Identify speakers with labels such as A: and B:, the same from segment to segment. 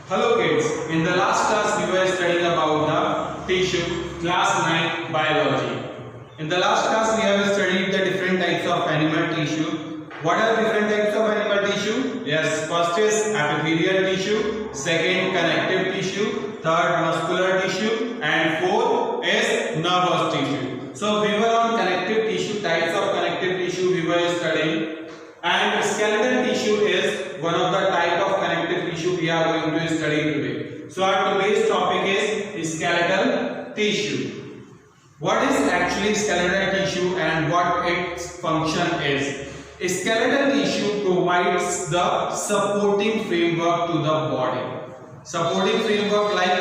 A: Hello kids, in the last class we were studying about the tissue, class 9 biology. In the last class we have studied the different types of animal tissue. What are different types of animal tissue? Yes, first is epithelial tissue, second connective tissue, third muscular tissue and fourth is nervous tissue. So we were on connective tissue, types of connective tissue we were studying. And skeletal tissue is one of the type of connective tissue we are going to study today. So our today's topic is skeletal tissue. What is actually skeletal tissue and what its function is? Skeletal tissue provides the supporting framework to the body. Supporting framework, like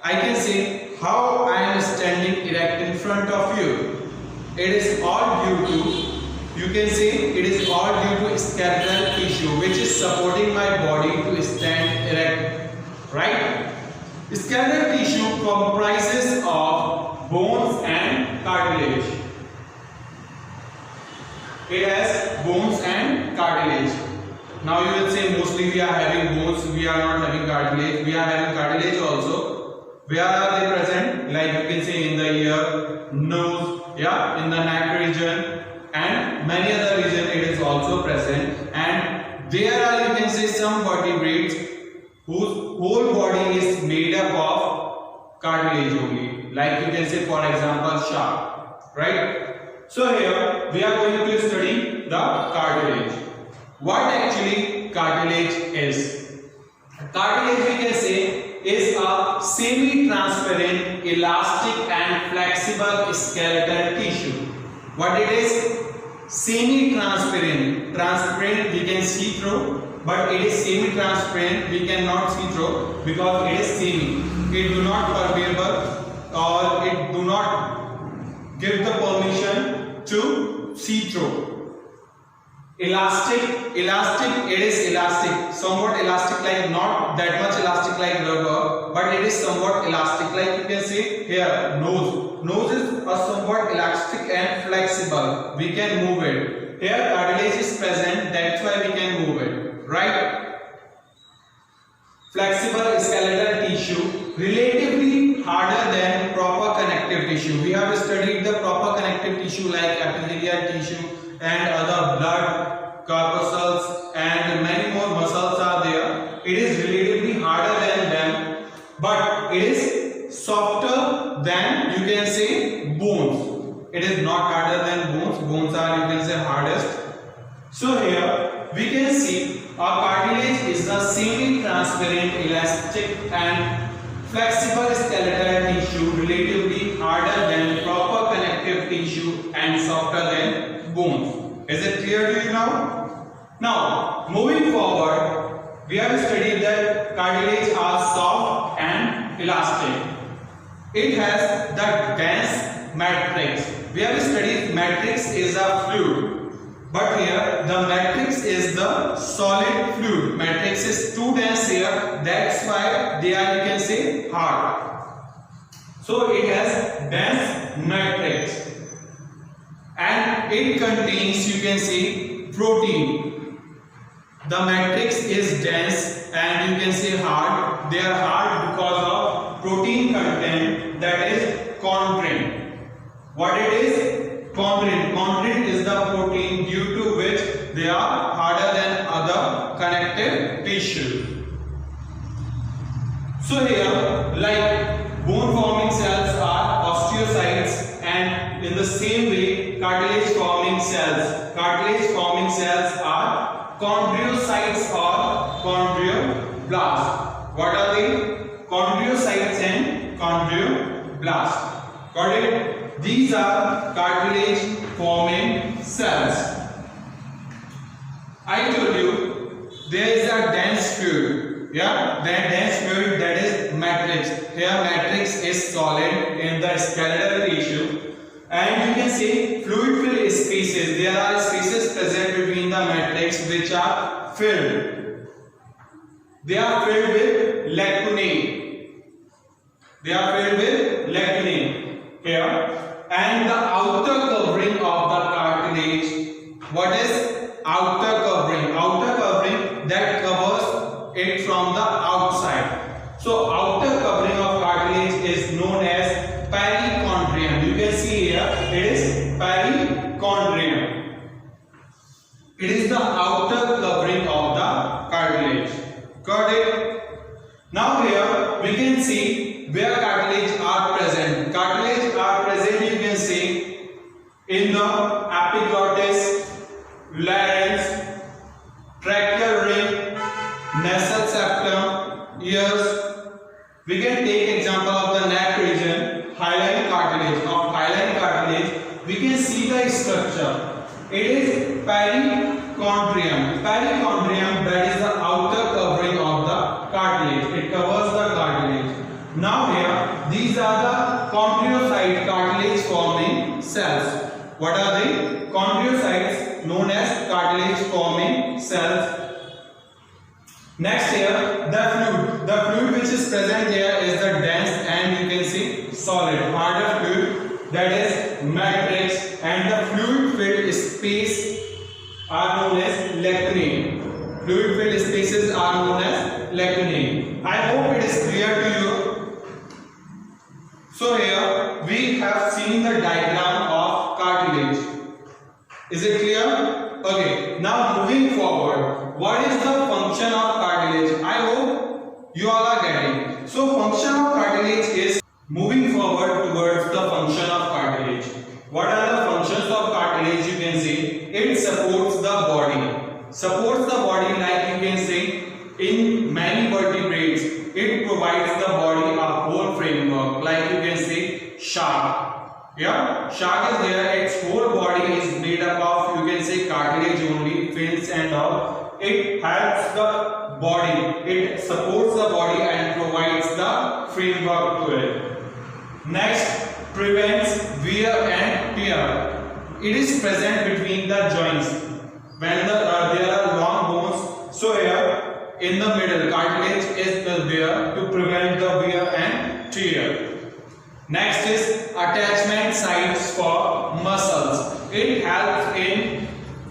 A: I can say how I am standing erect in front of you. It is all due to, you can say it is all due to skeletal tissue which is supporting my body to stand erect, right? Skeletal tissue comprises of bones and cartilage. It has bones and cartilage. Now you will say mostly we are having bones, we are not having cartilage. We are having cartilage also. Where are they present? Like you can say in the ear, nose, yeah, in the neck region, and many other regions it is also present. And there are, you can say, some vertebrates whose whole body is made up of cartilage only, like you can say for example shark, right? So here we are going to study the cartilage. What actually cartilage is? Cartilage, we can say, is a semi-transparent, elastic and flexible skeletal tissue. What it is? Semi-transparent. Transparent we can see through, but it is semi-transparent we cannot see through because it is semi. It do not permeable or it do not give the permission to see through. Elastic, it is elastic, somewhat elastic, like not that much elastic like rubber, but it is somewhat elastic, like you can see here, nose is a somewhat elastic and flexible, we can move it. Here cartilage is present, that's why we can move it, right? Flexible skeletal tissue, relatively harder than proper connective tissue. We have studied the proper connective tissue like epithelial tissue and other blood corpuscles and many more muscles are there. It is relatively harder than them, but it is softer than, you can say, bones. It is not harder than bones. Bones are, you can say, hardest. So here we can see our cartilage is the semi-transparent, elastic and flexible skeletal tissue, relatively harder than proper connective tissue and softer than bones. Is it clear to you now? Now, moving forward, we have studied that cartilage are soft and elastic. It has the dense matrix. We have studied matrix is a fluid, but here the matrix is the solid fluid. Matrix is too dense here, that's why they are, you can say, hard. So it has dense matrix. And it contains, you can see, protein. The matrix is dense and you can say hard. They are hard because of protein content, that is chondrin. What it is? Chondrin. Chondrin is the protein due to which they are harder than other connective tissue. So here, like bone forming cells are osteocytes, and in the same way cartilage forming cells are chondrocytes or chondroblasts. What are they? Chondrocytes and chondroblasts. Got it? These are cartilage forming cells. I told you there is a dense fluid. Yeah, that dense fluid, that is matrix. Here matrix is solid in the skeletal tissue. And you can see fluid filled spaces. There are spaces present between the matrix which are filled. They are filled with lacunae. Here. And the outer covering of the cartilage. What is outer covering? Outer covering that covers it made from the outside. So outer covering of cartilage is known as perichondrium. You can see here it is perichondrium. It is the outer covering of the cartilage. Got it? Now here we can see where cartilage are present. Cartilage are present, you can see, in the epiglottis, larynx, tracheal ring, nasal septum, ears. We can take example of the neck region, hyaline cartilage. Of hyaline cartilage, we can see the structure. It is perichondrium. Perichondrium, that is the outer covering of the cartilage. It covers the cartilage. Now here, these are the chondrocyte cartilage forming cells. What are they? Chondrocytes, known as cartilage forming cells. Next here, the fluid. The fluid which is present here is the dense and you can see solid, harder fluid, that is matrix, and the fluid filled space are known as lacunae. Fluid filled spaces are known as lacunae. I hope it is clear to you. So here we have seen the diagram of cartilage. Is it clear? Okay. Now moving forward, what is the function of cartilage? I hope you all are getting. So function of cartilage is, moving forward towards the function of cartilage. What are the functions of cartilage? You can see it supports the body. Supports the body, like you can see in many vertebrates. It provides the body a whole framework, like you can see shark. Yeah, shark is there. Its whole body is made up of, you can say, cartilage only, fins and all. It helps the body. It supports the body and provides the framework to it. Next, prevents wear and tear. It is present between the joints when there are long bones. So here in the middle, cartilage is there to prevent the wear and tear. Next is attachment sites for muscles. It helps in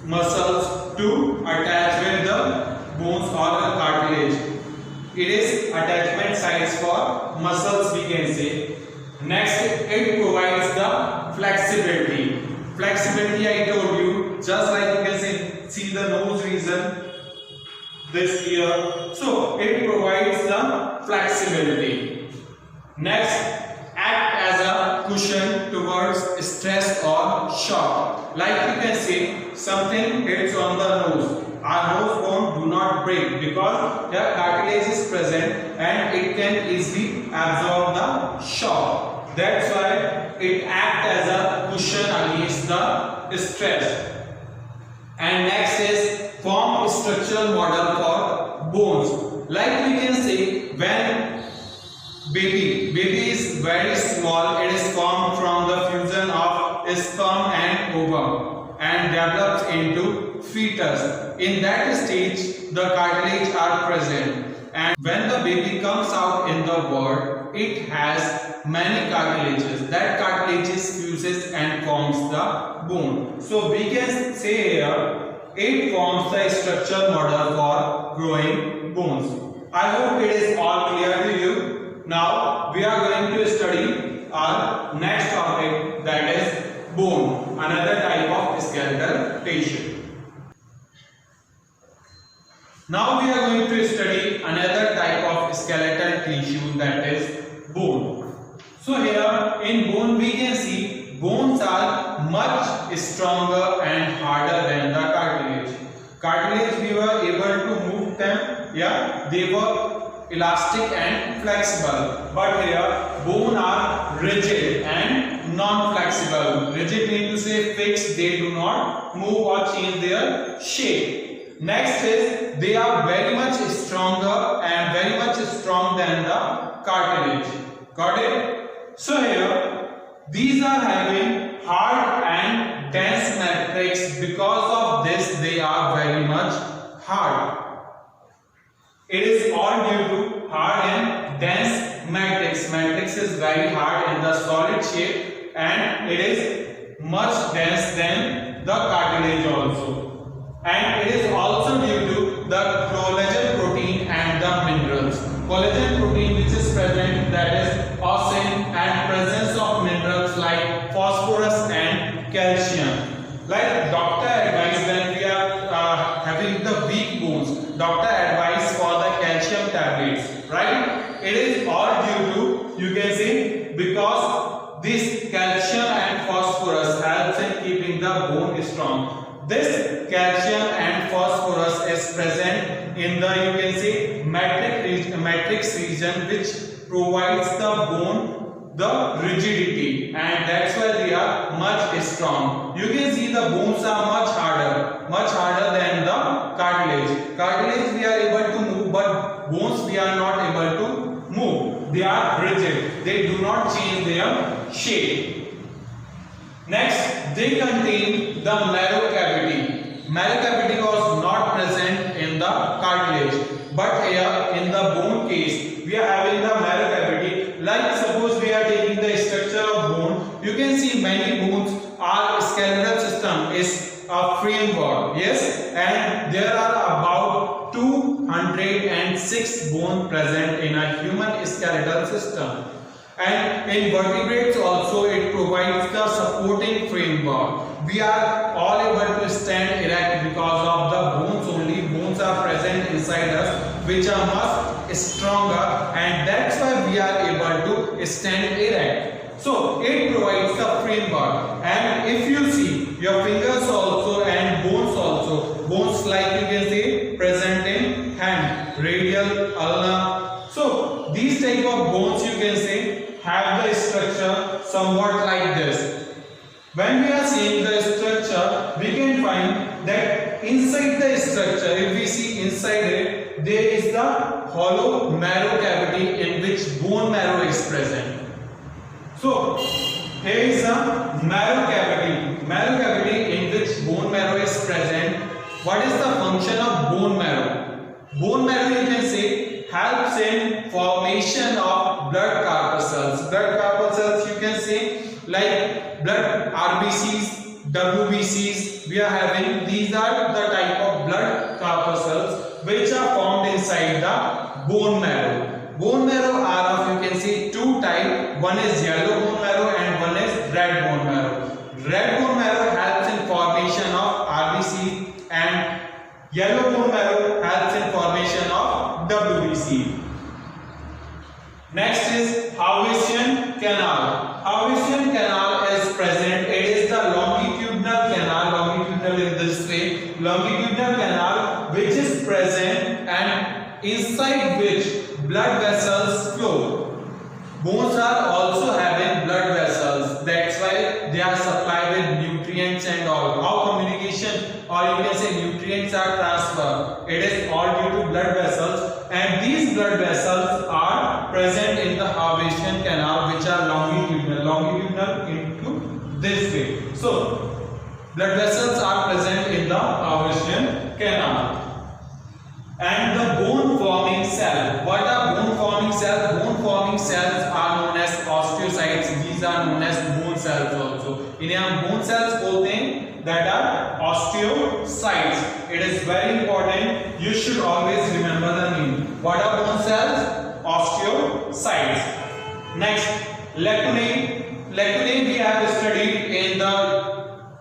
A: muscles to attach with the bones or the cartilage. It is attachment sites for muscles, we can say. Next, it provides the flexibility. Flexibility, I told you, just like you can see the nose region, this here. So it provides the flexibility. Next, act as a cushion towards stress or shock. Like you can see, something hits on the nose. Our nose bone do not break because the cartilage is present and it can easily absorb the shock. That's why it acts as a cushion against the stress. And next is form structural model for bones. Like we can see, when baby is very small, it is formed from the fusion of sperm and ovum and develops into fetus. In that stage, the cartilage are present, and when the baby comes out in the world, it has many cartilages. That cartilages fuses and forms the bone. So we can say here, it forms the structural model for growing bones. I hope it is all clear to you. Now we are going to study our next topic, that is bone, another type of skeletal tissue. Now we are going to study another type of skeletal tissue, that is bone. So here in bone we can see bones are much stronger and harder than the cartilage. Cartilage we were able to move them, yeah, they were elastic and flexible, but here bone are rigid and non-flexible. Rigid means to say fixed, they do not move or change their shape. Next is they are very much stronger and very much strong than the cartilage. Got it? So here these are having hard and dense matrix. Because of this they are very much hard. It is all due to hard and dense matrix. Matrix is very hard in the solid shape and it is much dense than the cartilage also. And it is also due to the collagen protein and the collagen protein which is present, that is osmin, and presence of minerals like phosphorus and calcium. Like doctor advice when we are having the weak bones, doctor advice for the calcium tablets, right? It is all due to, you can say, because this calcium and phosphorus helps in keeping the bone strong. This calcium and phosphorus is present in the, you can say, matrix region, which provides the bone the rigidity, and that's why they are much strong. You can see the bones are much harder than the cartilage. Cartilage we are able to move, but bones we are not able to move. They are rigid. They do not change their shape. Next, they contain the marrow cavity. Marrow cavity was not present in the cartilage, but here in the bone case, we are having the marrow cavity. Like suppose we are taking the structure of bone, you can see many bones are skeletal system is a framework, yes, and there are about 206 bones present in a human skeletal system. And in vertebrates also it provides the supporting framework. We are all able to stand erect because of the bones only. Bones are present inside us which are much stronger, and that's why we are able to stand erect. So it provides the framework. And if you see your fingers also and bones also, bones like you can say present in hand, radial, ulna. So these type of bones you can say have the structure somewhat like this. When we are seeing the structure, we can find that inside the structure, if we see inside it, there is the hollow marrow cavity in which bone marrow is present. So here is the marrow cavity in which bone marrow is present. What is the function of bone marrow? Bone marrow, you can say, helps in formation of blood corpuscles. Blood corpuscles, you can say, like blood RBCs, WBCs we are having. These are the type of blood corpuscles which are formed inside the bone marrow. Bone marrow are of, you can see, two types. One is yellow bone marrow and one is red bone marrow. Red bone marrow helps in formation of RBC and yellow bone marrow helps in formation of WBC. Next is Haversian canal. Haversian canal is present. It is the longitudinal canal, longitudinal in this way, longitudinal canal which is present and inside which blood vessels flow. Bones are also having blood vessels. That's why they are supplied with nutrients and all. How communication, or you can say nutrients are transferred. It is all due to blood vessels, and these blood vessels are present in the Haversian canal which are longitudinal into this way. So blood vessels are present in the Haversian canal. And the bone forming cell. What are bone forming cells? Bone forming cells are known as osteocytes. These are known as bone cells also. इन्हें हम bone cells बोलते हैं, that are osteocytes. It is very important. You should always remember the name. What are bone cells? Osteocytes. Next, lacunae. Lacunae we have studied in the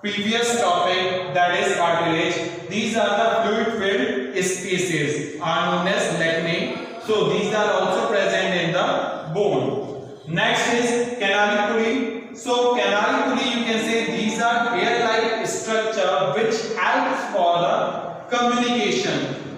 A: previous topic, that is cartilage. These are the fluid-filled spaces are known as lacunae. So these are also present in the bone. Next is canaliculi. So canaliculi, you can say these are hair-like structure which helps for the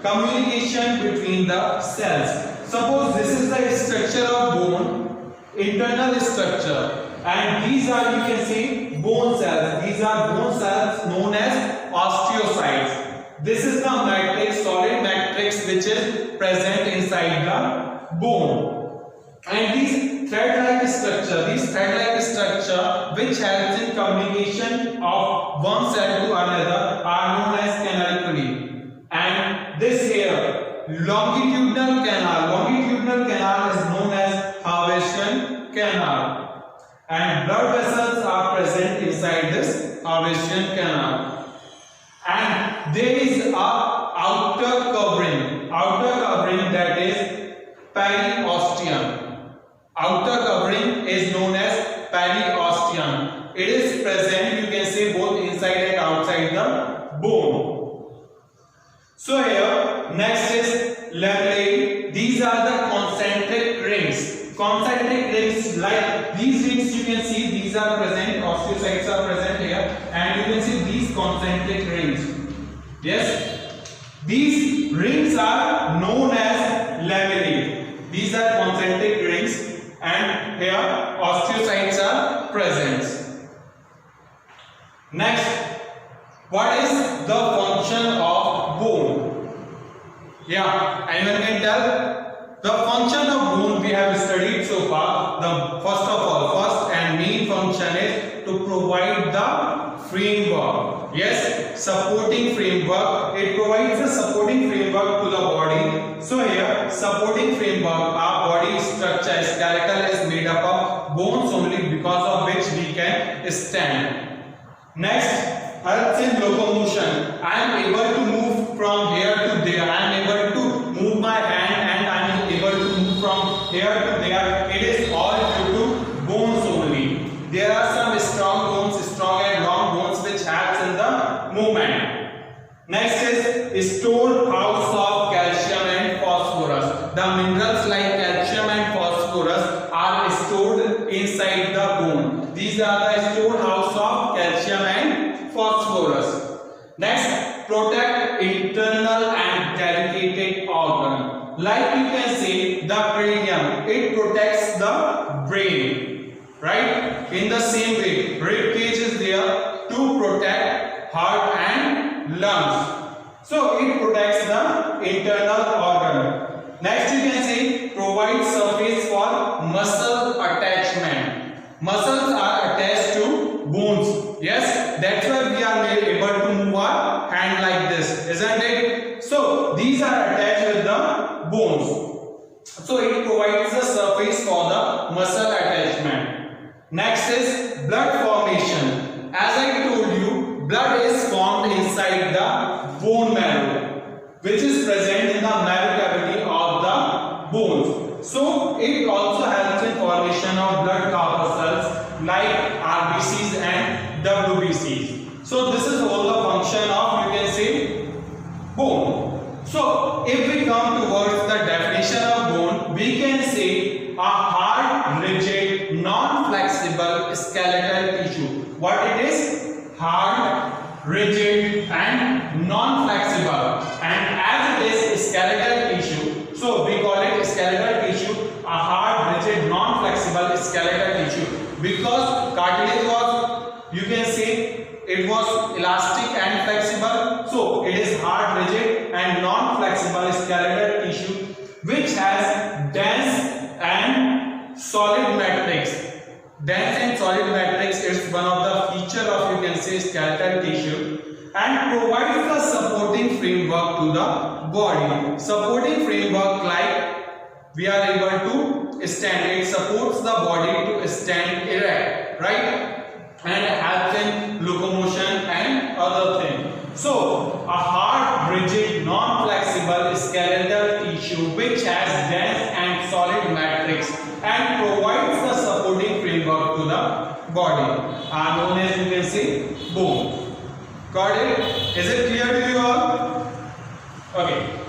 A: communication between the cells. Suppose this is the structure of bone, internal structure, and these are, you can say, bone cells. These are bone cells known as osteocytes. This is the matrix, solid matrix which is present inside the bone. And these thread-like structure which helps in communication of one cell to another are known as canaliculi. And this here, longitudinal canal is known as Haversian canal. And blood vessels are present inside this Haversian canal. And there is a outer covering that is periosteum. Outer covering is known as periosteum. It is present, you can say, both inside and outside the bone. So here next is lamellae. These are the concentric rings. Concentric rings, like these rings you can see, these are present, osteocytes are present here, and you can see these concentric rings. Yes, these rings are known as lamellae. These are concentric rings, and here osteocytes are present. Next, what is the function of bone? Yeah, anyone can tell? The function of bone we have studied so far. The first and main function is to provide the framework. Yes, supporting framework. It provides a supporting framework to the body. So here, supporting framework, our body structure, skeletal is made up of bones only, because of which we can stand. Next, helps in locomotion. I am able to move from here to there. I am able to move my hand, and I am able to move from here to there. It is all due to bones only. There are some strong bones, strong and long bones, which helps in the movement. Next is storehouse of calcium and phosphorus. The minerals like calcium and phosphorus are stored inside the bone. These are the storehouse of calcium and phosphorus. Next, protect internal and delicate organ. Like you can say, the cranium, it protects the brain, right? In the same way, rib cage is there to protect heart and lungs. So it protects the internal organ. Next, you can say, provide surface for muscle attachment. Muscles are attached to bones. Yes, that's why we are able to move our hand like this, isn't it? So these are attached with the bones. So it provides the surface for the muscle attachment. Next is blood formation. As I told you, blood is formed inside the bone marrow, which is present in the marrow cavity of the bones. So it also helps in formation of blood corpuscles like RBCs and WBCs. So this is all the function of, you can say, bone. So if we come towards the definition of bone, we can say a hard, rigid, non-flexible skeletal tissue. What it is? Hard, rigid and non-flexible. And as it is skeletal tissue, so we call it skeletal tissue, a hard, rigid, non-flexible skeletal tissue. Because cartilage was, you can say, it was elastic and flexible. So it is hard, rigid and non-flexible skeletal tissue which has dense and solid matrix. Dense and solid matrix is one of the feature of, you can say, skeletal tissue, and provides the supporting framework to the body. Supporting framework, like we are able to stand. It supports the body to stand erect, right? And helps in locomotion and other things. So a hard, rigid, non-flexible skeletal tissue which has dense and solid matrix and provides the supporting framework to the body are known as, you can say, bone. Got it? Is it clear to you all? Okay.